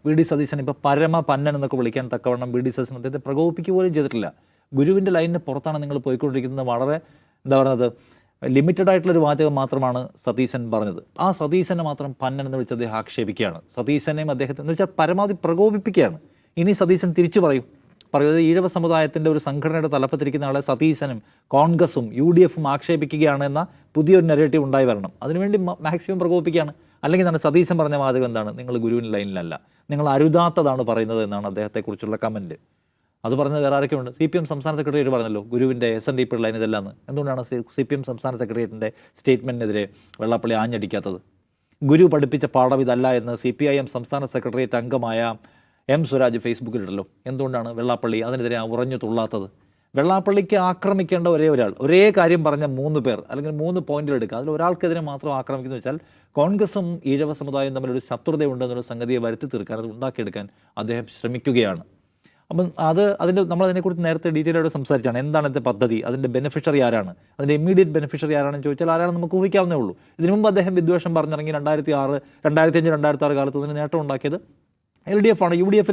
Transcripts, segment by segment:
V D Satheesan ഇപ്പോൾ പരമ പന്നൻ എന്നൊക്കെ വിളിക്കാൻ തക്കവണ്ണം വി ഡി സതീശൻ അദ്ദേഹത്തെ പ്രകോപിപ്പിക്കുക പോലും ചെയ്തിട്ടില്ല. ഗുരുവിൻ്റെ ലൈനിന് പുറത്താണ് നിങ്ങൾ പോയിക്കൊണ്ടിരിക്കുന്നത്. വളരെ എന്താ പറയുന്നത്, ലിമിറ്റഡ് ആയിട്ടുള്ളൊരു വാചകം മാത്രമാണ് സതീശൻ പറഞ്ഞത്. ആ സതീശനെ മാത്രം പന്നൻ എന്ന് വിളിച്ച് അദ്ദേഹം ആക്ഷേപിക്കുകയാണ്. സതീശനെയും അദ്ദേഹത്തെ എന്ന് വെച്ചാൽ പരമാവധി പ്രകോപിപ്പിക്കുകയാണ്. ഇനി സതീശൻ തിരിച്ചു പറയുന്നത് ഈഴവ സമുദായത്തിൻ്റെ ഒരു സംഘടനയുടെ തലപ്പത്തിരിക്കുന്ന ആളെ സതീശനും കോൺഗ്രസും UDF ആക്ഷേപിക്കുകയാണ് എന്ന പുതിയൊരു നെറേറ്റീവ് ഉണ്ടായി വരണം. അതിനുവേണ്ടി മാക്സിമം പ്രകോപിപ്പിക്കുകയാണ്. അല്ലെങ്കിൽ എന്താണ് സതീശൻ പറഞ്ഞ വാചകം എന്താണ്, നിങ്ങൾ ഗുരുവിൻ്റെ ലൈനിലല്ല, നിങ്ങൾ അരുതാത്തതാണ് പറയുന്നത് എന്നാണ് അദ്ദേഹത്തെക്കുറിച്ചുള്ള കമൻറ്റ്. അത് പറഞ്ഞത് വേറെ ആരൊക്കെയുണ്ട്? CPM സംസ്ഥാന സെക്രട്ടേറിയറ്റ് പറഞ്ഞല്ലോ ഗുരുവിൻ്റെ SNDP ലൈൻ ഇതല്ലാന്ന്. എന്തുകൊണ്ടാണ് CPM സംസ്ഥാന സെക്രട്ടേറിയറ്റിൻ്റെ സ്റ്റേറ്റ്മെൻറ്റിനെതിരെ വെള്ളാപ്പള്ളി ആഞ്ഞടിക്കാത്തത്? ഗുരു പഠിപ്പിച്ച പാഠം ഇതല്ല എന്ന് CPIM സംസ്ഥാന സെക്രട്ടേറിയറ്റ് അംഗമായ M സ്വരാജ് ഫേസ്ബുക്കിലിട്ടല്ലോ. എന്തുകൊണ്ടാണ് വെള്ളാപ്പള്ളി അതിനെതിരെ ഉറഞ്ഞു തുള്ളാത്തത്? വെള്ളാപ്പള്ളിക്ക് ആക്രമിക്കേണ്ട ഒരേ കാര്യം പറഞ്ഞ 3 പേർ അല്ലെങ്കിൽ 3 പോയിന്റുകൾ എടുക്കുക, അതിൽ ഒരാൾക്കെതിരെ മാത്രം ആക്രമിക്കുന്നു വെച്ചാൽ കോൺഗ്രസും ഈഴവ സമുദായവും തമ്മിലൊരു ശത്രുതയുണ്ടെന്നൊരു സംഗതിയെ വരുത്തി തീർക്കാൻ, അത് ഉണ്ടാക്കിയെടുക്കാൻ അദ്ദേഹം ശ്രമിക്കുകയാണ്. അപ്പം നമ്മളതിനെക്കുറിച്ച് നേരത്തെ ഡീറ്റെയിൽ ആയിട്ട് സംസാരിച്ചാണ്. എന്താണ് ഇതിൻ്റെ പദ്ധതി, അതിൻ്റെ ബെനിഫിഷ്യറി ആരാണ്, അതിൻ്റെ ഇമ്മീഡിയറ്റ് ബെനിഫിഷ്യറി ആരാണെന്ന് ചോദിച്ചാൽ ആരാണെന്ന് നമുക്ക് ഊഹിക്കാവുന്നേ ഉള്ളൂ. ഇതിനു മുമ്പ് അദ്ദേഹം വിദ്വേഷം പറഞ്ഞിറങ്ങി 2006, 2005, 2006 കാലത്ത് ഇതിന് നേട്ടം ഉണ്ടാക്കിയത് LDF ആണ്. UDF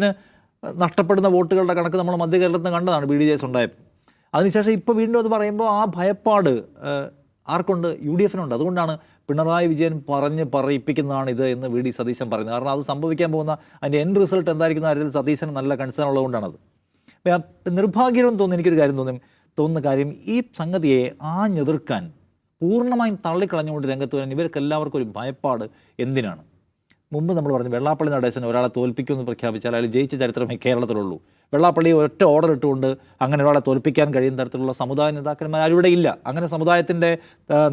നഷ്ടപ്പെടുന്ന വോട്ടുകളുടെ കണക്ക് നമ്മൾ മധ്യ കേരളത്തിൽ കണ്ടതാണ് BDJS ഉണ്ടായപ്പോൾ. അതിനുശേഷം ഇപ്പോൾ വീണ്ടും അത് പറയുമ്പോൾ ആ ഭയപ്പാട് ആർക്കുണ്ട്? UDF അതുകൊണ്ടാണ് പിണറായി വിജയൻ പറയിപ്പിക്കുന്നതാണ് ഇത് എന്ന് VD സതീശൻ പറയുന്നത്. കാരണം അത് സംഭവിക്കാൻ പോകുന്ന അതിൻ്റെ എൻഡ് റിസൾട്ട് എന്തായിരിക്കുന്ന കാര്യത്തിൽ സതീശന് നല്ല കൺസേൺ ഉള്ളതുകൊണ്ടാണത്. നിർഭാഗ്യവും എനിക്കൊരു കാര്യം തോന്നുന്ന കാര്യം, ഈ സംഗതിയെ ആഞ്ഞെതിർക്കാൻ പൂർണ്ണമായും തള്ളിക്കളഞ്ഞുകൊണ്ട് രംഗത്ത് വരാൻ ഇവർക്കെല്ലാവർക്കും ഒരു ഭയപ്പാട് എന്തിനാണ്? മുമ്പ് നമ്മൾ പറഞ്ഞു വെള്ളാപ്പള്ളി നടേശൻ ഒരാളെ തോൽപ്പിക്കുമെന്ന് പ്രഖ്യാപിച്ചാൽ അയാൾ ജയിച്ച ചരിത്രമേ കേരളത്തിലുള്ളൂ. വെള്ളാപ്പള്ളി ഒറ്റ ഓർഡർ ഇട്ടുകൊണ്ട് അങ്ങനെ ഒരാളെ തോൽപ്പിക്കാൻ കഴിയുന്ന തരത്തിലുള്ള സമുദായ നേതാക്കന്മാർ ആരുടെ ഇല്ല. അങ്ങനെ സമുദായത്തിൻ്റെ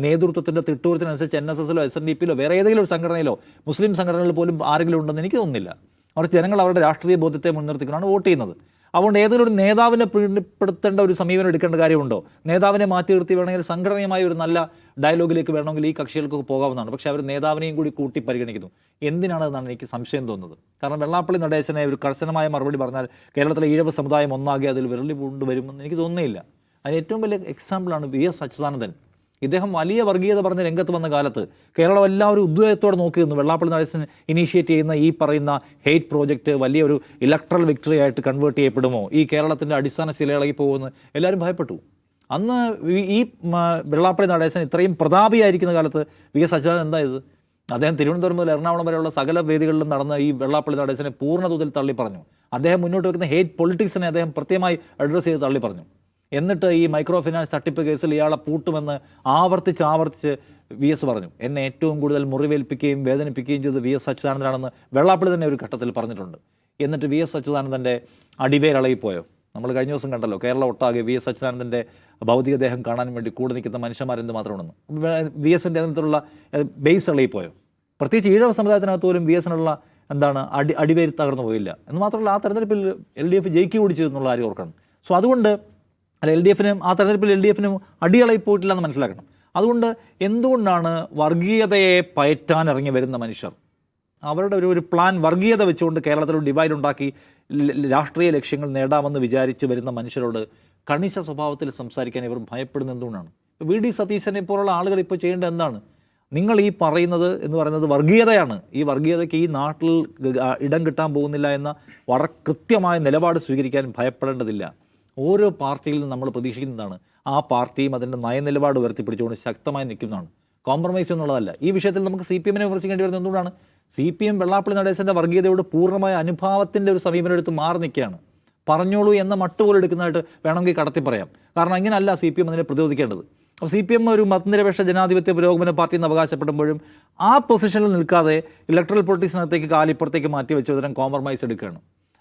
നേതൃത്വത്തിൻ്റെ തിട്ടൂരത്തിനനുസരിച്ച് NSSലോ SNDPയിലോ വേറെ ഏതെങ്കിലും ഒരു സംഘടനയിലോ മുസ്ലിം സംഘടനകളിൽ പോലും ആരെങ്കിലും ഉണ്ടെന്ന് എനിക്ക് തോന്നുന്നില്ല. അവർ ജനങ്ങൾ അവരുടെ രാഷ്ട്രീയ ബോധ്യത്തെ മുൻനിർത്തിക്കൊണ്ടാണ് വോട്ട് ചെയ്യുന്നത്. അതുകൊണ്ട് ഏതൊരു നേതാവിനെ പ്രീണിപ്പെടുത്തേണ്ട ഒരു സമീപനം എടുക്കേണ്ട കാര്യമുണ്ടോ? നേതാവിനെ മാറ്റി നിർത്തി വേണമെങ്കിൽ സംഘടനയുമായി ഒരു നല്ല ഡയലോഗിലേക്ക് വേണമെങ്കിൽ ഈ കക്ഷികൾക്ക് പോകാവുന്നതാണ്. പക്ഷേ അവർ നേതാവിനെയും കൂടി കൂട്ടി പരിഗണിക്കുന്നു. എന്തിനാണെന്നാണ് എനിക്ക് സംശയം തോന്നുന്നത്. കാരണം വെള്ളാപ്പള്ളി നടേശനെ ഒരു കർശനമായ മറുപടി പറഞ്ഞാൽ കേരളത്തിലെ ഈഴവ സമുദായം ഒന്നാകെ അതിൽ വിരളി കൊണ്ടുവരുമെന്ന് എനിക്ക് തോന്നുന്നില്ല. അതിന് ഏറ്റവും വലിയ എക്സാമ്പിളാണ് VS അച്യുതാനന്ദൻ. ഇദ്ദേഹം വലിയ വർഗീയത പറഞ്ഞ് രംഗത്ത് വന്ന കാലത്ത് കേരളം എല്ലാവരും ഉദ്വേഗത്തോടെ നോക്കിയിരുന്നു. വെള്ളാപ്പള്ളി നടേശൻ ഇനീഷ്യേറ്റ് ചെയ്യുന്ന ഈ പറയുന്ന ഹെയ്റ്റ് പ്രോജക്റ്റ് വലിയൊരു ഇലക്ട്രൽ വിക്ടറി ആയിട്ട് കൺവേർട്ട് ചെയ്യപ്പെടുമോ, ഈ കേരളത്തിൻ്റെ അടിസ്ഥാന ശിലയിളകി പോകുമെന്ന് എല്ലാവരും ഭയപ്പെട്ടു. അന്ന് ഈ വെള്ളാപ്പള്ളി നടേശൻ ഇത്രയും പ്രതാപിയായിരിക്കുന്ന കാലത്ത് VS അച്യുതാനന്ദൻ എന്തായത്? അദ്ദേഹം തിരുവനന്തപുരം മുതൽ എറണാകുളം വരെയുള്ള സകല വേദികളിലും നടന്ന ഈ വെള്ളാപ്പള്ളി നടേശനെ പൂർണ്ണതോതിൽ തള്ളി പറഞ്ഞു. അദ്ദേഹം മുന്നോട്ട് വെക്കുന്ന ഹെയ്റ്റ് പൊളിറ്റിക്സിനെ അദ്ദേഹം കൃത്യമായി അഡ്രസ്സ് ചെയ്ത് തള്ളി പറഞ്ഞു. എന്നിട്ട് ഈ മൈക്രോ ഫിനാൻസ് തട്ടിപ്പ് കേസിൽ ഇയാളെ പൂട്ടുമെന്ന് ആവർത്തിച്ച് VS പറഞ്ഞു. എന്നെ ഏറ്റവും കൂടുതൽ മുറിവേൽപ്പിക്കുകയും വേദനിപ്പിക്കുകയും ചെയ്ത് VS അച്യുതാനന്ദനാണെന്ന് വെള്ളാപ്പള്ളി തന്നെ ഒരു ഘട്ടത്തിൽ പറഞ്ഞിട്ടുണ്ട്. എന്നിട്ട് VS അച്യുതാനന്ദൻ്റെ അടിവേരളകിപ്പോയോ? നമ്മൾ കഴിഞ്ഞ ദിവസം കണ്ടല്ലോ, കേരളം ഒട്ടാകെ VS അച്യുതാനന്ദൻ്റെ ഭൗതികദേഹം കാണാൻ വേണ്ടി കൂടെ നിൽക്കുന്ന മനുഷ്യന്മാരെന്ത് മാത്രമാണെന്ന്. VSൻ്റെ അതിനകത്തുള്ള ബേസ് ഇളകിപ്പോയോ? പ്രത്യേകിച്ച് ഈഴവ സമുദായത്തിനകത്ത് പോലും VSനുള്ള അടിവേര് തകർന്നു പോയില്ല എന്ന് മാത്രമല്ല, ആ തെരഞ്ഞെടുപ്പിൽ LDF ജയിക്കുക കൂടി ചെയ്തെന്നുള്ള ആരും ഓർക്കണം. സോ അതുകൊണ്ട് LDFനും ആ തെരഞ്ഞെടുപ്പിൽ LDFനും അടിയളയി പോയിട്ടില്ല എന്ന് മനസ്സിലാക്കണം. അതുകൊണ്ട് എന്തുകൊണ്ടാണ് വർഗീയതയെ പയറ്റാൻ ഇറങ്ങി വരുന്ന മനുഷ്യർ അവരുടെ ഒരു പ്ലാൻ വർഗീയത വെച്ചുകൊണ്ട് കേരളത്തിൽ ഡിവൈഡ് ഉണ്ടാക്കി രാഷ്ട്രീയ ലക്ഷ്യങ്ങൾ നേടാമെന്ന് വിചാരിച്ച് വരുന്ന മനുഷ്യരോട് കണിശ സ്വഭാവത്തിൽ സംസാരിക്കാൻ ഇവർ ഭയപ്പെടുന്ന എന്തുകൊണ്ടാണ്? VD സതീശനെ പോലുള്ള ആളുകൾ ഇപ്പോൾ ചെയ്യേണ്ടത് എന്താണ്? നിങ്ങൾ ഈ പറയുന്നത് എന്ന് പറയുന്നത് വർഗീയതയാണ്. ഈ വർഗീയതയ്ക്ക് ഈ നാട്ടിൽ ഇടം കിട്ടാൻ പോകുന്നില്ല എന്ന വളരെ കൃത്യമായ നിലപാട് സ്വീകരിക്കാൻ ഭയപ്പെടേണ്ടതില്ല. ഓരോ പാർട്ടിയിൽ നിന്ന് നമ്മൾ പ്രതീക്ഷിക്കുന്നതാണ് ആ പാർട്ടിയും അതിൻ്റെ നയനിലപാട് ഉയർത്തിപ്പിടിച്ചുകൊണ്ട് ശക്തമായി നിൽക്കുന്നതാണ്. കോംപ്രമൈസ് എന്നുള്ളതല്ല. ഈ വിഷയത്തിൽ നമുക്ക് CPMനെ വിമർശിക്കേണ്ടി വരുന്നത് എന്തുകൊണ്ടാണ്? CPM വെള്ളാപ്പള്ളി നടേശൻ്റെ വർഗീയതയോട് പൂർണ്ണമായ അനുഭാവത്തിൻ്റെ ഒരു സമീപനം എടുത്ത് മാറി നിൽക്കുകയാണ്. പറഞ്ഞോളൂ എന്ന മട്ടുപോലെ എടുക്കുന്നതായിട്ട് വേണമെങ്കിൽ കടത്തി പറയാം. കാരണം ഇങ്ങനെയല്ല CPM അതിനെ പ്രതിരോധിക്കേണ്ടത്. അപ്പോൾ CPM ഒരു മതനിരപേക്ഷ ജനാധിപത്യ പുരോഗമന പാർട്ടി എന്ന് അവകാശപ്പെടുമ്പോഴും ആ പൊസിഷനിൽ നിൽക്കാതെ ഇലക്ട്രൽ പൊളിറ്റിക്സിനകത്തേക്ക് കാലിപ്പുറത്തേക്ക് മാറ്റി വെച്ച് തരം കോംപ്രമൈസ് എടുക്കുകയാണ്.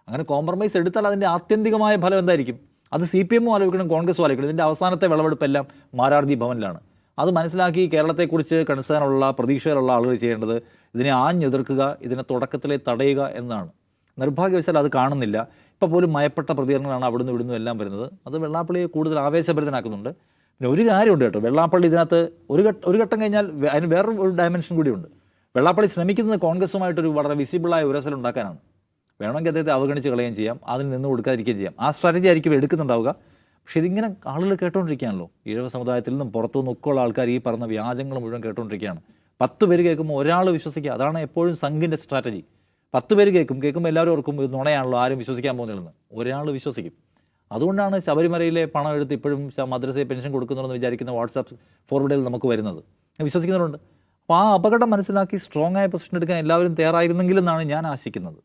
അങ്ങനെ കോംപ്രമൈസ് എടുത്താൽ അതിൻ്റെ ആത്യന്തികമായ ഫലം എന്തായിരിക്കും? അത് CPM ആലോചിക്കണം, കോൺഗ്രസും ആലോചിക്കണം. ഇതിൻ്റെ അവസാനത്തെ വിളവെടുപ്പെല്ലാം മാരാർജി ഭവനിലാണ്. അത് മനസ്സിലാക്കി കേരളത്തെക്കുറിച്ച് കൺസേണുള്ള പ്രതീക്ഷകളുള്ള ആളുകൾ ചെയ്യേണ്ടത് ഇതിനെ ആഞ്ഞെതിർക്കുക, ഇതിനെ തുടക്കത്തിലെ തടയുക എന്നാണ്. നിർഭാഗ്യവശാൽ അത് കാണുന്നില്ല. ഇപ്പോൾ പോലും മയപ്പെട്ട പ്രതികരണങ്ങളാണ് അവിടുന്ന് ഇവിടുന്ന് എല്ലാം വരുന്നത്. അത് വെള്ളാപ്പള്ളിയെ കൂടുതൽ ആവേശഭരിതനാക്കുന്നുണ്ട്. പിന്നെ ഒരു കാര്യമുണ്ട് കേട്ടോ, വെള്ളാപ്പള്ളി ഇതിനകത്ത് ഒരു ഘട്ടം കഴിഞ്ഞാൽ അതിന് വേറൊരു ഡയമെൻഷൻ കൂടിയുണ്ട്. വെള്ളാപ്പള്ളി ശ്രമിക്കുന്നത് കോൺഗ്രസുമായിട്ടൊരു വളരെ വിസിബിളായ ഉരസലുണ്ടാക്കാനാണ്. വേണമെങ്കിൽ അദ്ദേഹത്തെ അവഗണിച്ച് കളയുകയും ചെയ്യാം, അതിൽ നിന്ന് കൊടുക്കാതിരിക്കുകയും ചെയ്യാം. ആ സ്ട്രാറ്റജി ആയിരിക്കും എടുക്കുന്നുണ്ടാവുക. പക്ഷേ ഇതിങ്ങനെ ആളുകൾ കേട്ടുകൊണ്ടിരിക്കുകയാണല്ലോ. ഈഴവ സമുദായത്തിൽ നിന്നും പുറത്തുനിന്നും ഒക്കെയുള്ള ആൾക്കാർ ഈ പറഞ്ഞ വ്യാജങ്ങൾ മുഴുവൻ കേട്ടുകൊണ്ടിരിക്കുകയാണ്. 10 പേര് കേൾക്കുമ്പോൾ ഒരാൾ വിശ്വസിക്കുക. അതാണ് എപ്പോഴും സംഘിൻ്റെ സ്ട്രാറ്റജി. 10 പേര് കേൾക്കുമ്പോൾ എല്ലാവരും ഓർക്കും ഇത് നുണയാണല്ലോ, ആരും വിശ്വസിക്കാൻ പോകുന്നില്ലെന്ന്. ഒരാൾ വിശ്വസിക്കും. അതുകൊണ്ടാണ് ശബരിമലയിലെ പണം എടുത്ത് ഇപ്പോഴും മദ്രസയെ പെൻഷൻ കൊടുക്കുന്നുണ്ടെന്ന് വിചാരിക്കുന്ന വാട്സാപ്പ് ഫോർവേഡിൽ നമുക്ക് വരുന്നത്. വിശ്വസിക്കുന്നവരുണ്ട്. അപ്പോൾ ആ അപകടം മനസ്സിലാക്കി സ്ട്രോങ് ആയ പൊസിഷൻ എടുക്കാൻ എല്ലാവരും തയ്യാറായിരുന്നെങ്കിലെന്നാണ് ഞാൻ ആശിക്കുന്നത്.